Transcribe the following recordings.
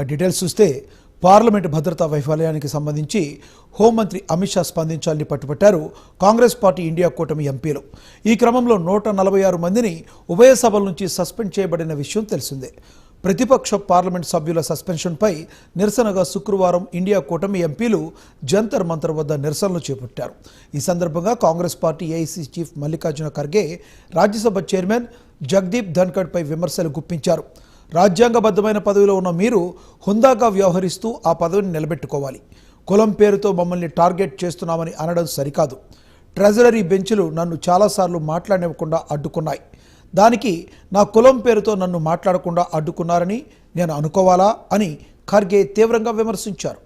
Details చూస్తే parliament భద్రతా వైఫల్యానికి సంబంధించి హోంమంత్రి అమిత్ షా స్పందించాలని పట్టుబట్టారు కాంగ్రెస్ పార్టీ ఇండియా కూటమి ఎంపీలు. ఈ క్రమంలో 146 మందిని ఉభయ సభల నుంచి సస్పెండ్ చేయబడిన విషయం తెలిసిందే. ప్రతిపక్ష పార్లమెంట్ సభ్యుల సస్పెన్షన్పై నిరసనగా శుక్రవారం ఇండియా కూటమి ఎంపీలు జంతర్ మంతర్ వద్ద నిరసనలు చేపట్టారు. ఈ సందర్భంగా Congress party AIC chief Mallikarjuna Kharge Rajya Sabha chairman Jagdeep ధన్ఖడ్పై విమర్శలు గుప్పించారు. రాజ్యాంగబద్ధమైన పదవిలో ఉన్న మీరు హుందాగా వ్యవహరిస్తూ ఆ పదవిని నిలబెట్టుకోవాలి. కులం పేరుతో మమ్మల్ని టార్గెట్ చేస్తున్నామని అనడం సరికాదు. ట్రెజరీ బెంచ్లు నన్ను చాలాసార్లు మాట్లాడనివ్వకుండా అడ్డుకున్నాయి. దానికి నా కులం పేరుతో నన్ను మాట్లాడకుండా అడ్డుకున్నారని నేను అనుకోవాలా అని ఖర్గే తీవ్రంగా విమర్శించారు.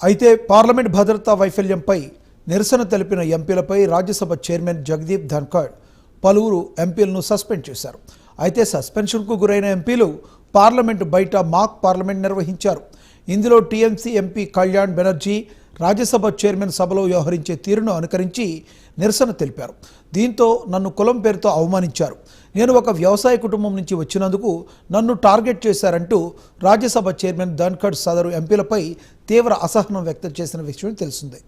అయితే పార్లమెంట్ భద్రతా వైఫల్యంపై నిరసన తెలిపిన ఎంపీలపై రాజ్యసభ చైర్మన్ జగదీప్ ధన్ఖడ్ పలువురు ఎంపీలను సస్పెండ్ చేశారు. అయితే సస్పెన్షన్కు గురైన ఎంపీలు పార్లమెంటు బయట మాక్ పార్లమెంట్ నిర్వహించారు. ఇందులో TMC MP Kalyan Banerjee Rajya Sabha chairman సభలో వ్యవహరించే తీరును అనుకరించి నిరసన తెలిపారు. దీంతో నన్ను కులం పేరుతో అవమానించారు, నేను ఒక వ్యవసాయ కుటుంబం నుంచి వచ్చినందుకు నన్ను టార్గెట్ చేశారంటూ రాజ్యసభ చైర్మన్ ధన్ఖడ్ సదరు ఎంపీలపై తీవ్ర అసహనం వ్యక్తం చేసిన విషయం తెలిసిందే.